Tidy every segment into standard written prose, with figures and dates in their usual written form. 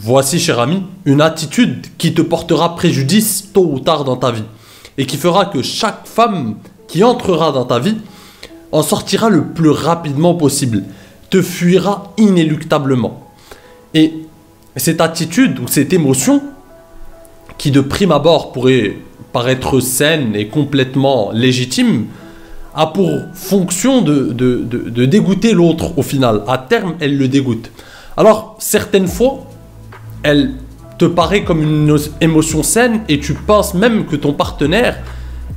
Voici, cher ami, une attitude qui te portera préjudice tôt ou tard dans ta vie et qui fera que chaque femme qui entrera dans ta vie en sortira le plus rapidement possible, te fuira inéluctablement. Et cette attitude ou cette émotion, qui de prime abord pourrait paraître saine et complètement légitime, a pour fonction de dégoûter l'autre au final. À terme, elle le dégoûte. Alors, certaines fois, elle te paraît comme une émotion saine et tu penses même que ton partenaire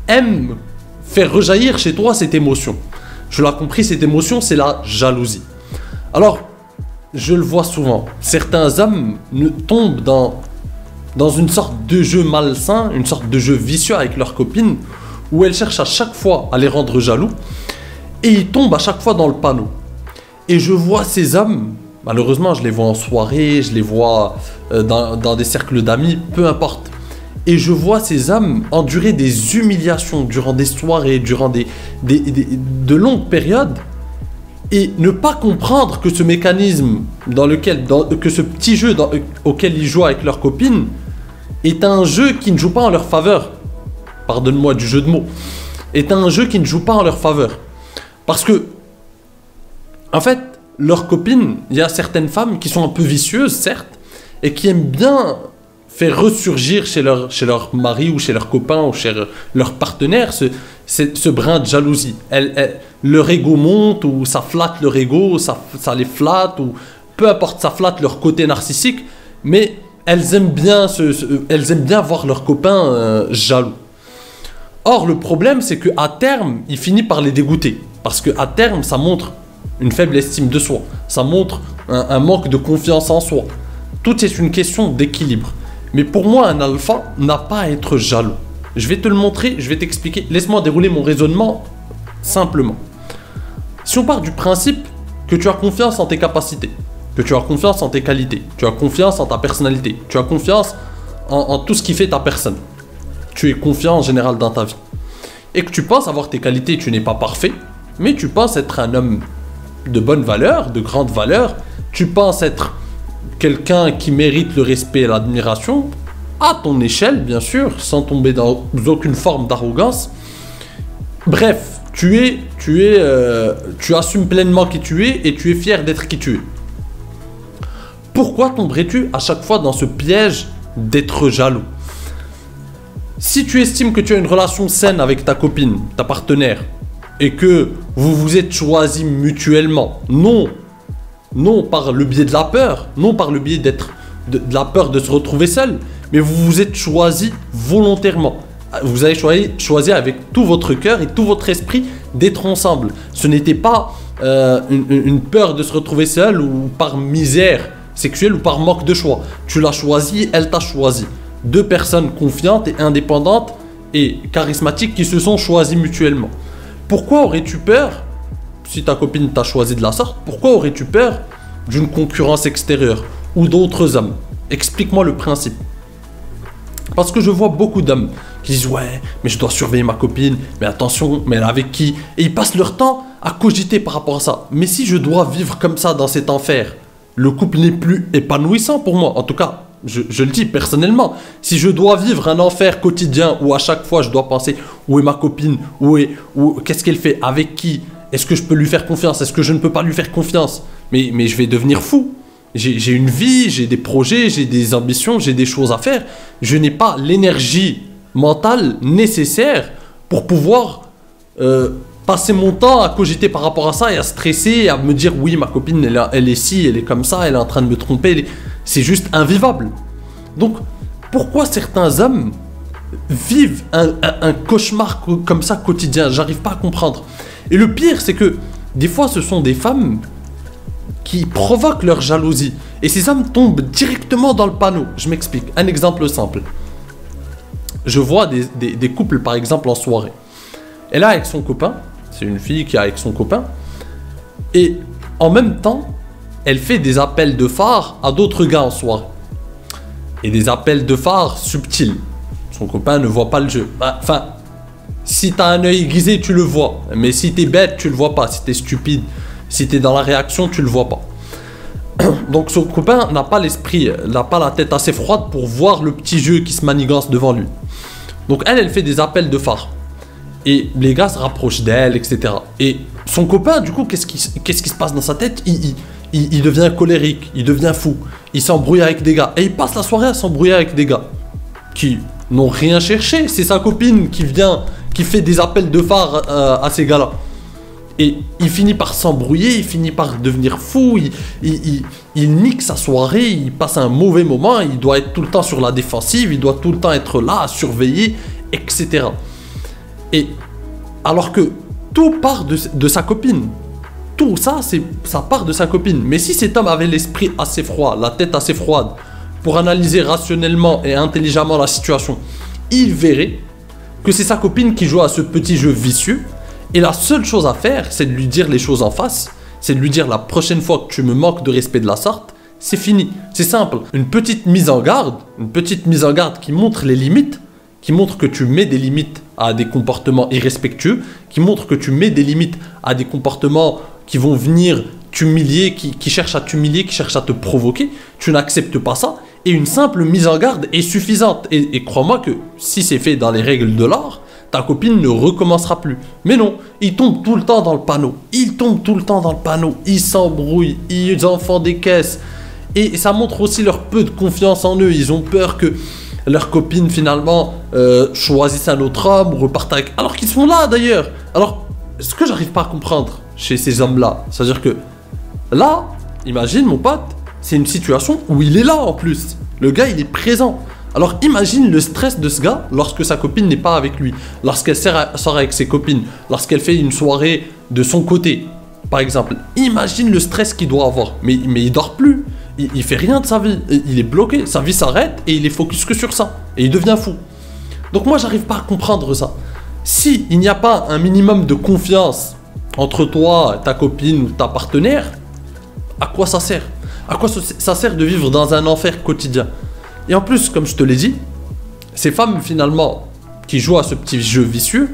aime faire rejaillir chez toi cette émotion. Je l'ai compris, cette émotion, c'est la jalousie. Alors, je le vois souvent, certains hommes tombent dans une sorte de jeu malsain, une sorte de jeu vicieux avec leurs copines, où elles cherchent à chaque fois à les rendre jaloux, et ils tombent à chaque fois dans le panneau. Et je vois ces hommes, malheureusement je les vois en soirée, je les vois dans des cercles d'amis, peu importe. Et je vois ces hommes endurer des humiliations durant des soirées, durant de longues périodes, et ne pas comprendre que ce mécanisme que ce petit jeu auquel ils jouent avec leurs copines est un jeu qui ne joue pas en leur faveur. Pardonne-moi du jeu de mots. Est un jeu qui ne joue pas en leur faveur. Parce que, en fait, leurs copines, il y a certaines femmes qui sont un peu vicieuses, certes, et qui aiment bien faire ressurgir chez leur mari ou chez leur copain ou chez leur partenaire ce brin de jalousie. Leur ego monte ou ça flatte leur ego, ça les flatte ou peu importe, ça flatte leur côté narcissique, mais elles aiment bien voir leur copain jaloux. Or, le problème, c'est qu'à terme, il finit par les dégoûter. Parce qu'à terme, ça montre une faible estime de soi. Ça montre un manque de confiance en soi. Tout est une question d'équilibre. Mais pour moi, un alpha n'a pas à être jaloux. Je vais te le montrer, je vais t'expliquer. Laisse-moi dérouler mon raisonnement simplement. Si on part du principe que tu as confiance en tes capacités, que tu as confiance en tes qualités, tu as confiance en ta personnalité, tu as confiance en tout ce qui fait ta personne, tu es confiant en général dans ta vie, et que tu penses avoir tes qualités, tu n'es pas parfait, mais tu penses être un homme de bonne valeur, de grande valeur, tu penses être quelqu'un qui mérite le respect et l'admiration, à ton échelle bien sûr, sans tomber dans aucune forme d'arrogance. Bref, tu assumes pleinement qui tu es et tu es fier d'être qui tu es. Pourquoi tomberais-tu à chaque fois dans ce piège d'être jaloux? Si tu estimes que tu as une relation saine avec ta copine, ta partenaire, et que vous vous êtes choisis mutuellement, non par le biais de la peur, non par le biais de la peur de se retrouver seul, mais vous vous êtes choisis volontairement. Vous avez choisi avec tout votre cœur et tout votre esprit d'être ensemble. Ce n'était pas une peur de se retrouver seul ou par misère sexuelle ou par manque de choix. Tu l'as choisi, elle t'a choisi. Deux personnes confiantes et indépendantes et charismatiques qui se sont choisies mutuellement. Pourquoi aurais-tu peur, si ta copine t'a choisi de la sorte, pourquoi aurais-tu peur d'une concurrence extérieure ou d'autres hommes? Explique-moi le principe. Parce que je vois beaucoup d'hommes qui disent « Ouais, mais je dois surveiller ma copine, mais attention, mais elle est avec qui ?» Et ils passent leur temps à cogiter par rapport à ça. Mais si je dois vivre comme ça dans cet enfer, le couple n'est plus épanouissant pour moi. En tout cas, je le dis personnellement. Si je dois vivre un enfer quotidien où à chaque fois je dois penser « Où est ma copine ? Qu'est-ce qu'elle fait ? Avec qui ? Est-ce que je peux lui faire confiance ? Est-ce que je ne peux pas lui faire confiance ?» Mais je vais devenir fou. J'ai une vie, j'ai des projets, j'ai des ambitions, j'ai des choses à faire. Je n'ai pas l'énergie mentale nécessaire pour pouvoir passer mon temps à cogiter par rapport à ça et à stresser et à me dire oui, ma copine elle est ci, elle est comme ça, elle est en train de me tromper. C'est juste invivable. Donc pourquoi certains hommes vivent un cauchemar comme ça quotidien? J'arrive pas à comprendre. Et le pire, c'est que des fois ce sont des femmes qui provoquent leur jalousie. Et ces hommes tombent directement dans le panneau. Je m'explique. Un exemple simple. Je vois des couples, par exemple, en soirée. Elle est avec son copain. C'est une fille qui est avec son copain. Et en même temps, elle fait des appels de phare à d'autres gars en soirée. Et des appels de phare subtils. Son copain ne voit pas le jeu. Enfin, si t'as un œil aiguisé, tu le vois. Mais si t'es bête, tu le vois pas. Si t'es stupide, si t'es dans la réaction, tu le vois pas. Donc son copain n'a pas l'esprit, n'a pas la tête assez froide pour voir le petit jeu qui se manigance devant lui. Donc elle fait des appels de phare. Et les gars se rapprochent d'elle, etc. Et son copain, du coup, qu'est-ce qui se passe dans sa tête? Il devient colérique, il devient fou. Il s'embrouille avec des gars. Et il passe la soirée à s'embrouiller avec des gars qui n'ont rien cherché. C'est sa copine qui vient, qui fait des appels de phare à ces gars-là. Et il finit par s'embrouiller, il finit par devenir fou, il nique sa soirée, il passe un mauvais moment, il doit être tout le temps sur la défensive, il doit tout le temps être là, à surveiller, etc. Et alors que tout part de sa copine. Tout ça, ça part de sa copine. Mais si cet homme avait l'esprit assez froid, la tête assez froide, pour analyser rationnellement et intelligemment la situation, il verrait que c'est sa copine qui joue à ce petit jeu vicieux. Et la seule chose à faire, c'est de lui dire les choses en face. C'est de lui dire la prochaine fois que tu me manques de respect de la sorte, c'est fini. C'est simple. Une petite mise en garde qui montre les limites, qui montre que tu mets des limites à des comportements irrespectueux, qui montre que tu mets des limites à des comportements qui vont venir t'humilier, qui cherchent à t'humilier, qui cherchent à te provoquer. Tu n'acceptes pas ça. Et une simple mise en garde est suffisante. Et crois-moi que si c'est fait dans les règles de l'art, ta copine ne recommencera plus. Mais non, ils tombent tout le temps dans le panneau. Ils tombent tout le temps dans le panneau. Ils s'embrouillent, ils en font des caisses. Et ça montre aussi leur peu de confiance en eux. Ils ont peur que leur copine finalement choisisse un autre homme ou reparte avec... Alors qu'ils sont là d'ailleurs. Alors, ce que j'arrive pas à comprendre chez ces hommes-là, c'est-à-dire que là, imagine mon pote, c'est une situation où il est là en plus. Le gars, il est présent. Alors imagine le stress de ce gars lorsque sa copine n'est pas avec lui, lorsqu'elle sort avec ses copines, lorsqu'elle fait une soirée de son côté, par exemple. Imagine le stress qu'il doit avoir. Mais il dort plus, il fait rien de sa vie, il est bloqué, sa vie s'arrête et il est focus que sur ça. Et il devient fou. Donc moi j'arrive pas à comprendre ça. Si il n'y a pas un minimum de confiance entre toi, ta copine ou ta partenaire, à quoi ça sert? À quoi ça sert de vivre dans un enfer quotidien? Et en plus, comme je te l'ai dit, ces femmes finalement qui jouent à ce petit jeu vicieux,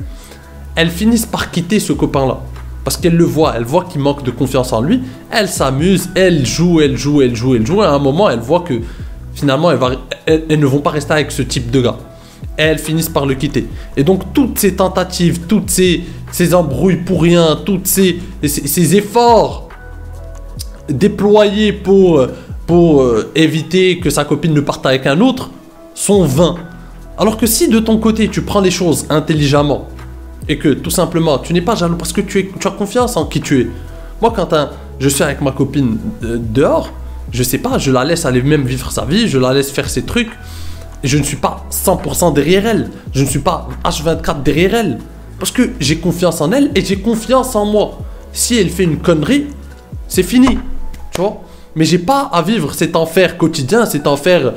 elles finissent par quitter ce copain-là. Parce qu'elles le voient, elles voient qu'il manque de confiance en lui, elles s'amusent, elles jouent, et à un moment, elles voient que finalement, elles ne vont pas rester avec ce type de gars. Et elles finissent par le quitter. Et donc, toutes ces tentatives, toutes ces embrouilles pour rien, tous ces efforts déployés pour éviter que sa copine ne parte avec un autre sont vains. Alors que si de ton côté tu prends les choses intelligemment et que tout simplement tu n'es pas jaloux parce que tu as confiance en qui tu es. Moi quand je suis avec ma copine dehors, je sais pas, je la laisse aller même vivre sa vie, je la laisse faire ses trucs et je ne suis pas 100% derrière elle, je ne suis pas H24 derrière elle parce que j'ai confiance en elle et j'ai confiance en moi. Si elle fait une connerie, c'est fini, tu vois. Mais j'ai pas à vivre cet enfer quotidien, cet enfer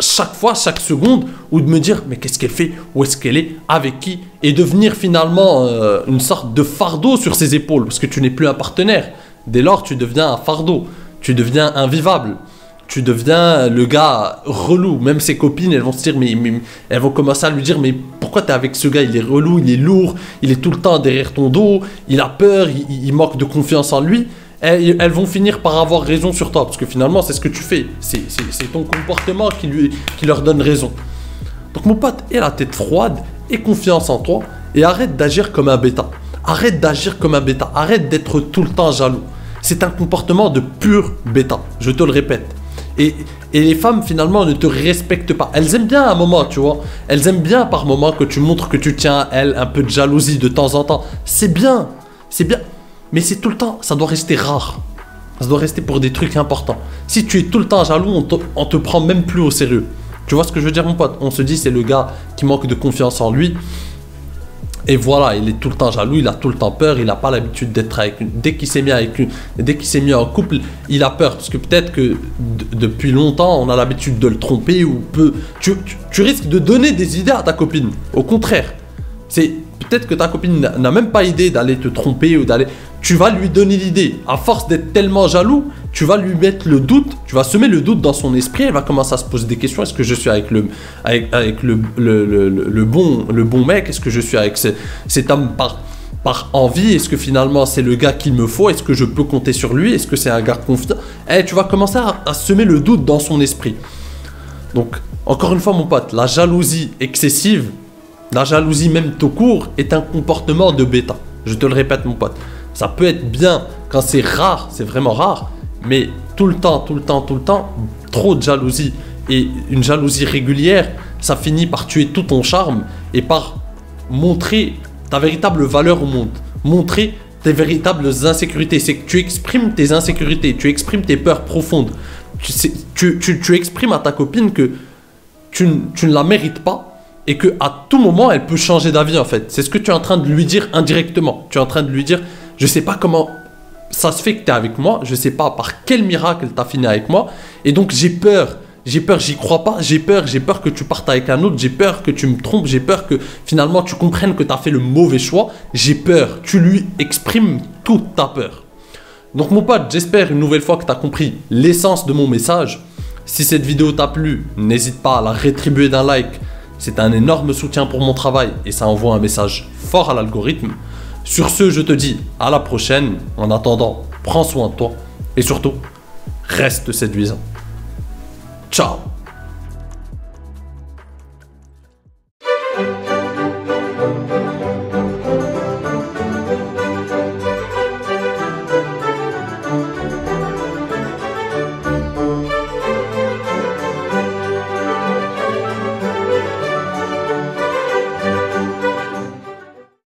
chaque fois, chaque seconde, ou de me dire mais qu'est-ce qu'elle fait, où est-ce qu'elle est, avec qui, et devenir finalement une sorte de fardeau sur ses épaules, parce que tu n'es plus un partenaire. Dès lors, tu deviens un fardeau, tu deviens invivable, tu deviens le gars relou. Même ses copines, elles vont se dire mais elles vont commencer à lui dire mais pourquoi t'es avec ce gars, il est relou, il est lourd, il est tout le temps derrière ton dos, il a peur, il manque de confiance en lui. Elles vont finir par avoir raison sur toi, parce que finalement c'est ce que tu fais, c'est ton comportement qui leur donne raison. Donc mon pote, aie la tête froide, aie confiance en toi, et arrête d'agir comme un bêta. Arrête d'agir comme un bêta, arrête d'être tout le temps jaloux. C'est un comportement de pur bêta, je te le répète. Et les femmes finalement ne te respectent pas. Elles aiment bien à un moment, tu vois. Elles aiment bien par moment que tu montres que tu tiens à elles, un peu de jalousie de temps en temps. C'est bien, c'est bien. Mais c'est tout le temps, ça doit rester rare. Ça doit rester pour des trucs importants. Si tu es tout le temps jaloux, on te prend même plus au sérieux. Tu vois ce que je veux dire mon pote? On se dit c'est le gars qui manque de confiance en lui. Et voilà, il est tout le temps jaloux, il a tout le temps peur, il n'a pas l'habitude d'être avec une... Dès qu'il s'est mis en couple, il a peur. Parce que peut-être que depuis longtemps, on a l'habitude de le tromper ou tu risques de donner des idées à ta copine. Au contraire. C'est... Peut-être que ta copine n'a même pas idée d'aller te tromper ou d'aller... Tu vas lui donner l'idée. À force d'être tellement jaloux, tu vas lui mettre le doute, tu vas semer le doute dans son esprit, elle va commencer à se poser des questions. Est-ce que je suis avec le bon mec? Est-ce que je suis avec cet homme par envie? Est-ce que finalement c'est le gars qu'il me faut? Est-ce que je peux compter sur lui? Est-ce que c'est un gars confiant? Tu vas commencer à semer le doute dans son esprit. Donc, encore une fois, mon pote, la jalousie excessive, la jalousie même tout court, est un comportement de bêta. Je te le répète, mon pote. Ça peut être bien quand c'est rare, c'est vraiment rare, mais tout le temps, trop de jalousie et une jalousie régulière, ça finit par tuer tout ton charme et par montrer ta véritable valeur au monde, montrer tes véritables insécurités. C'est que tu exprimes tes insécurités, tu exprimes tes peurs profondes. Tu exprimes à ta copine que tu ne la mérites pas et que à tout moment elle peut changer d'avis en fait. C'est ce que tu es en train de lui dire indirectement. Tu es en train de lui dire, je sais pas comment ça se fait que tu es avec moi, je sais pas par quel miracle tu as fini avec moi, et donc j'ai peur, j'y crois pas, j'ai peur que tu partes avec un autre, j'ai peur que tu me trompes, j'ai peur que finalement tu comprennes que tu as fait le mauvais choix, j'ai peur. Tu lui exprimes toute ta peur. Donc mon pote, j'espère une nouvelle fois que tu as compris l'essence de mon message. Si cette vidéo t'a plu, n'hésite pas à la rétribuer d'un like. C'est un énorme soutien pour mon travail et ça envoie un message fort à l'algorithme. Sur ce, je te dis à la prochaine. En attendant, prends soin de toi et surtout, reste séduisant. Ciao.